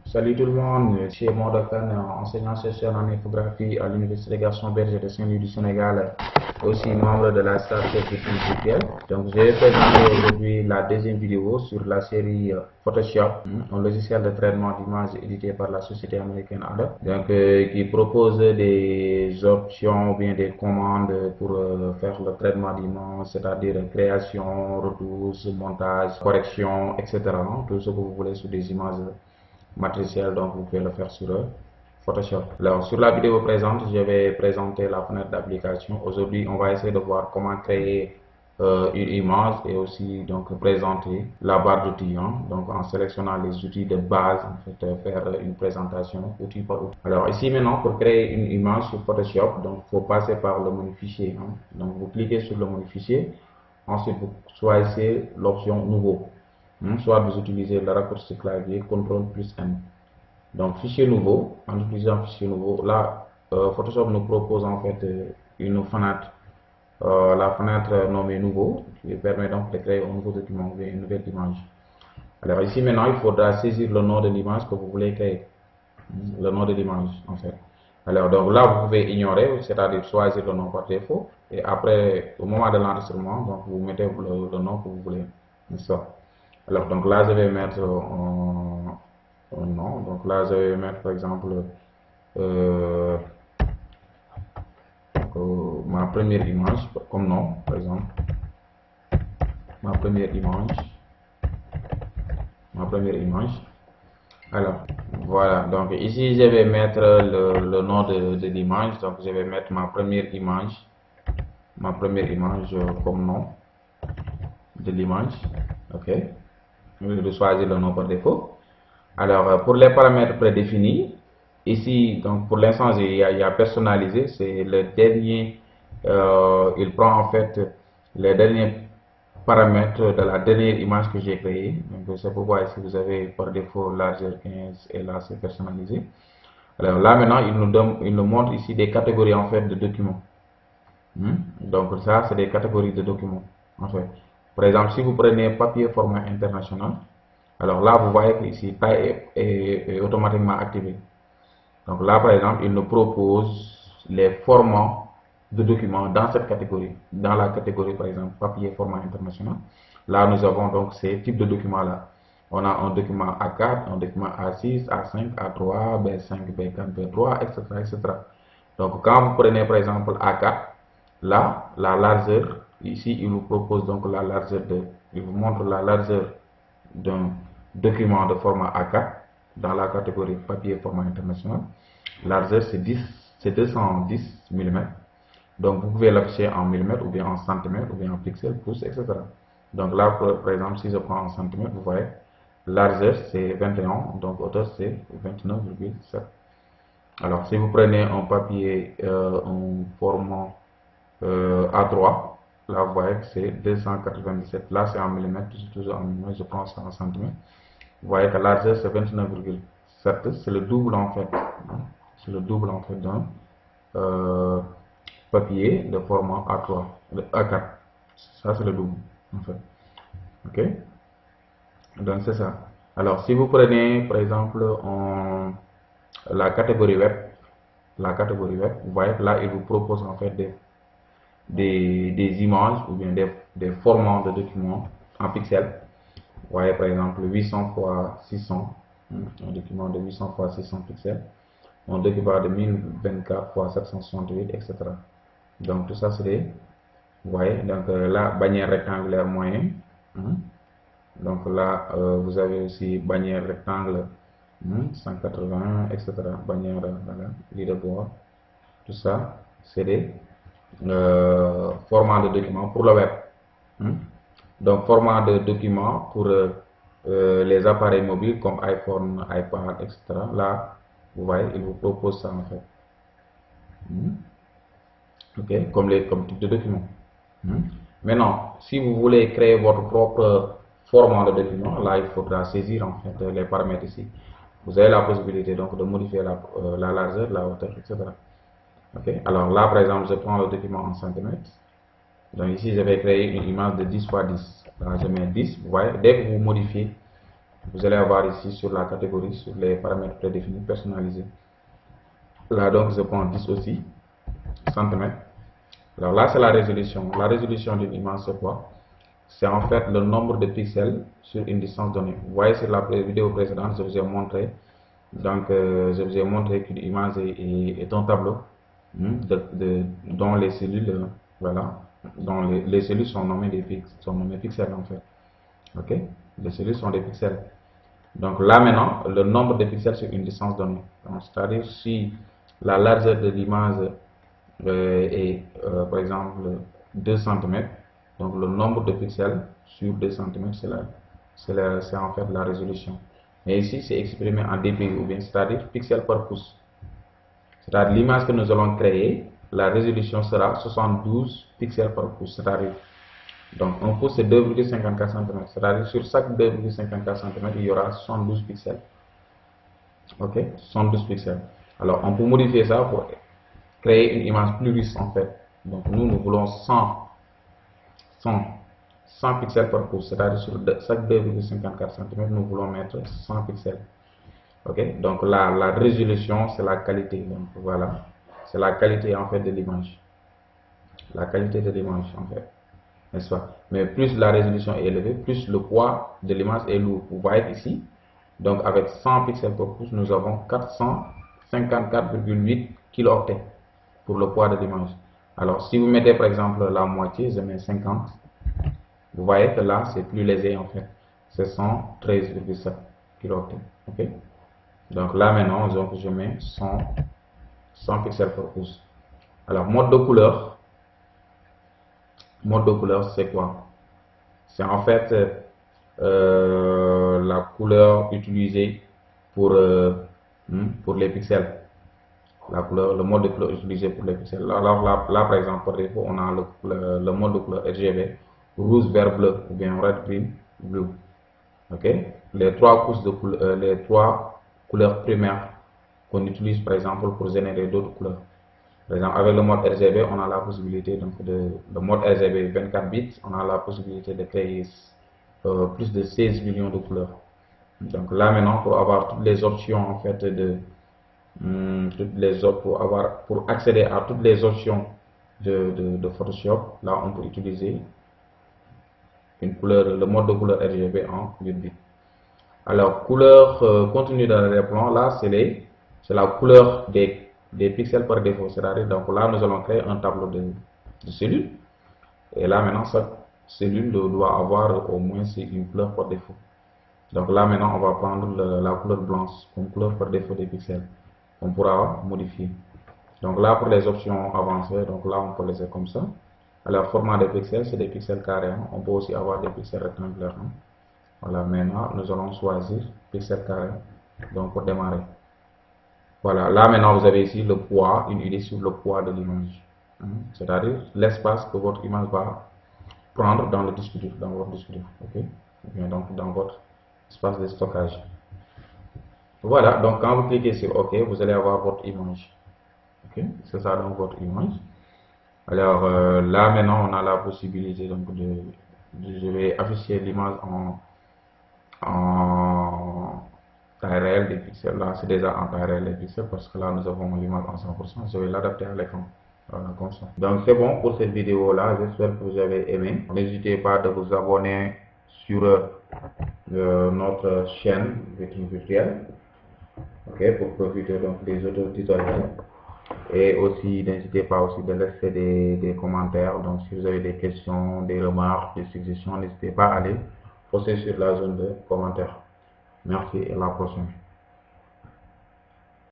Salut tout le monde, je suis Mordokan, enseignant-chercheur en infographie à l'Université Gaston Berger de Saint-Louis du Sénégal, aussi membre de la SARC virtuelle. Donc, je vais présenter aujourd'hui la deuxième vidéo sur la série Photoshop, un logiciel de traitement d'images édité par la société américaine Adobe, donc, qui propose des options ou bien des commandes pour faire le traitement d'images, c'est-à-dire création, retouche, montage, correction, etc. Tout ce que vous voulez sur des images matriciel, donc vous pouvez le faire sur Photoshop. Alors sur la vidéo présente, je vais présenter la fenêtre d'application. Aujourd'hui, on va essayer de voir comment créer une image et aussi donc présenter la barre d'outils, donc en sélectionnant les outils de base, en fait, faire une présentation outil par outil. Alors ici maintenant, pour créer une image sur Photoshop, donc il faut passer par le menu fichier. Donc vous cliquez sur le menu fichier, ensuite vous choisissez l'option nouveau. Soit vous utilisez le raccourci clavier CTRL plus N. Donc fichier nouveau, en utilisant fichier nouveau, là Photoshop nous propose en fait une fenêtre, la fenêtre nommée nouveau, qui permet donc de créer un nouveau document, une nouvelle image. Alors ici maintenant, il faudra saisir le nom de l'image que vous voulez créer, le nom de l'image en fait. Alors donc là, vous pouvez ignorer, c'est-à-dire choisir le nom par défaut, et après, au moment de l'enregistrement, donc vous mettez le nom que vous voulez. Alors donc là je vais mettre un nom, donc là je vais mettre par exemple ma première image comme nom, par exemple ma première image. Alors voilà, donc ici je vais mettre le nom de l'image, donc je vais mettre ma première image comme nom de l'image. Ok, de choisir le nom par défaut. Alors pour les paramètres prédéfinis, ici donc pour l'instant il y a personnalisé, c'est le dernier, il prend en fait les derniers paramètres de la dernière image que j'ai créée. Donc c'est pourquoi ici vous avez par défaut largeur 15 et là c'est personnalisé. Alors là maintenant il nous montre ici des catégories en fait de documents. Donc ça c'est des catégories de documents en fait. Par exemple, si vous prenez papier format international, alors là, vous voyez que ici, taille est automatiquement activée. Donc là, par exemple, il nous propose les formats de documents dans cette catégorie. Dans la catégorie, par exemple, papier format international. Là, nous avons donc ces types de documents-là. On a un document A4, un document A6, A5, A3, B5, B4, B3, etc., etc. Donc, quand vous prenez, par exemple, A4, là, la largeur, ici, il vous propose donc la largeur il vous montre la largeur d'un document de format A4 dans la catégorie papier format international. Largeur c'est 210 mm. Donc vous pouvez l'afficher en millimètres ou bien en centimètres ou bien en pixels, pouces, etc. Donc là par exemple si je prends en centimètres, vous voyez largeur c'est 21, donc hauteur c'est 29,7. Alors si vous prenez un papier en format A3, là vous voyez que c'est 297. Là c'est en millimètres, toujours en millimètres, je prends ça en centimètres. Vous voyez que la largeur c'est 29,7, c'est le double en fait. C'est le double en fait d'un papier de format A3, de A4. Ça c'est le double en fait. Ok, donc c'est ça. Alors si vous prenez par exemple la catégorie web, vous voyez que là il vous propose en fait des images ou bien des formats de documents en pixels. Vous voyez par exemple 800 x 600, un document de 800 x 600 pixels, un document de 1024 x 768, etc. Donc tout ça c'est des, vous voyez, donc là bannière rectangulaire moyenne, donc là vous avez aussi bannière rectangle 180, etc. Bannière voilà, leaderboard, tout ça c'est des formats de documents pour le web. Donc format de documents pour les appareils mobiles comme iPhone, iPad, etc. Là, vous voyez, il vous propose ça en fait. Ok, comme type de document. Maintenant, si vous voulez créer votre propre format de document, là, il faudra saisir en fait les paramètres ici. Vous avez la possibilité donc de modifier la largeur, la hauteur, etc. Ok, alors là par exemple je prends le document en centimètres. Donc ici je vais créer une image de 10 x 10. Là je mets 10, vous voyez, dès que vous modifiez, vous allez avoir ici sur la catégorie, sur les paramètres prédéfinis personnalisés. Là donc je prends 10 aussi, centimètres. Alors là c'est la résolution. La résolution d'une image c'est quoi? C'est en fait le nombre de pixels sur une distance donnée. Vous voyez sur la vidéo précédente, je vous ai montré. Donc je vous ai montré qu'une image est un tableau dont les cellules, voilà, dont les cellules sont nommées pixels en fait. Ok, les cellules sont des pixels. Donc là maintenant, le nombre de pixels sur une distance donnée. C'est-à-dire si la largeur de l'image est par exemple 2 cm, donc le nombre de pixels sur 2 cm, c'est en fait la résolution. Mais ici, c'est exprimé en dpi ou bien, c'est-à-dire pixels par pouce. C'est-à-dire l'image que nous allons créer, la résolution sera 72 pixels par pouce. C'est-à-dire, donc un pouce c'est 2,54 cm. C'est-à-dire sur chaque 2,54 cm, il y aura 72 pixels. Ok, 72 pixels. Alors on peut modifier ça pour créer une image plus riche en fait. Donc nous voulons 100 pixels par pouce, c'est-à-dire sur chaque 2,54 cm, nous voulons mettre 100 pixels. Ok, donc la résolution, c'est la qualité. Donc voilà, c'est la qualité en fait de l'image. La qualité de l'image en fait, n'est-ce pas? Mais plus la résolution est élevée, plus le poids de l'image est lourd. Vous voyez ici, donc avec 100 pixels par pouce, nous avons 454,8 kilooctets pour le poids de l'image. Alors si vous mettez par exemple la moitié, je mets 50, vous voyez que là c'est plus léger en fait, c'est 113,7 kilooctets. Ok, donc là maintenant donc, je mets 100 pixels par pouce. Alors mode de couleur c'est quoi? C'est en fait la couleur utilisée pour les pixels. La couleur, le mode de couleur utilisé pour les pixels. Alors là par exemple, par défaut, on a le mode de couleur RGB, rouge, vert, bleu, ou bien red, green, blue. Ok, les trois couleurs primaires qu'on utilise par exemple pour générer d'autres couleurs. Par exemple, avec le mode RGB, on a la possibilité, donc le mode RGB 24 bits, on a la possibilité de créer plus de 16 millions de couleurs. Donc là maintenant, pour avoir toutes les options en fait pour accéder à toutes les options de Photoshop, là on peut utiliser une couleur, le mode de couleur RGB en 8 bits. Alors couleur contenu dans les plans, là c'est la couleur des pixels par défaut. C'est-à-dire donc là nous allons créer un tableau de cellules. Et là maintenant chaque cellule doit avoir au moins une couleur par défaut. Donc là maintenant on va prendre la couleur blanche comme couleur par défaut des pixels. On pourra modifier. Donc là pour les options avancées, donc là on peut laisser comme ça. Alors format des pixels, c'est des pixels carrés. On peut aussi avoir des pixels rectangulaires. Voilà, maintenant nous allons choisir pixel carré, donc pour démarrer. Voilà, là maintenant vous avez ici le poids, une idée sur le poids de l'image. C'est-à-dire l'espace que votre image va prendre dans le dispositif, dans votre dispositif. Ok, bien donc dans votre espace de stockage. Voilà, donc quand vous cliquez sur OK, vous allez avoir votre image. Ok, c'est ça donc votre image. Alors là maintenant on a la possibilité donc je vais afficher l'image en taille réelle des pixels. Là c'est déjà en taille réelle des pixels parce que là nous avons l'image en 100%. Je vais l'adapter à l'écran. Voilà, comme ça. Donc c'est bon pour cette vidéo là, j'espère que vous avez aimé. N'hésitez pas de vous abonner sur notre chaîne Vitrine Virtuelle, ok, pour profiter donc des autres tutoriels. Et aussi n'hésitez pas aussi de laisser des commentaires. Donc si vous avez des questions, des remarques, des suggestions, n'hésitez pas à aller poster sur la zone de commentaires. Merci et à la prochaine.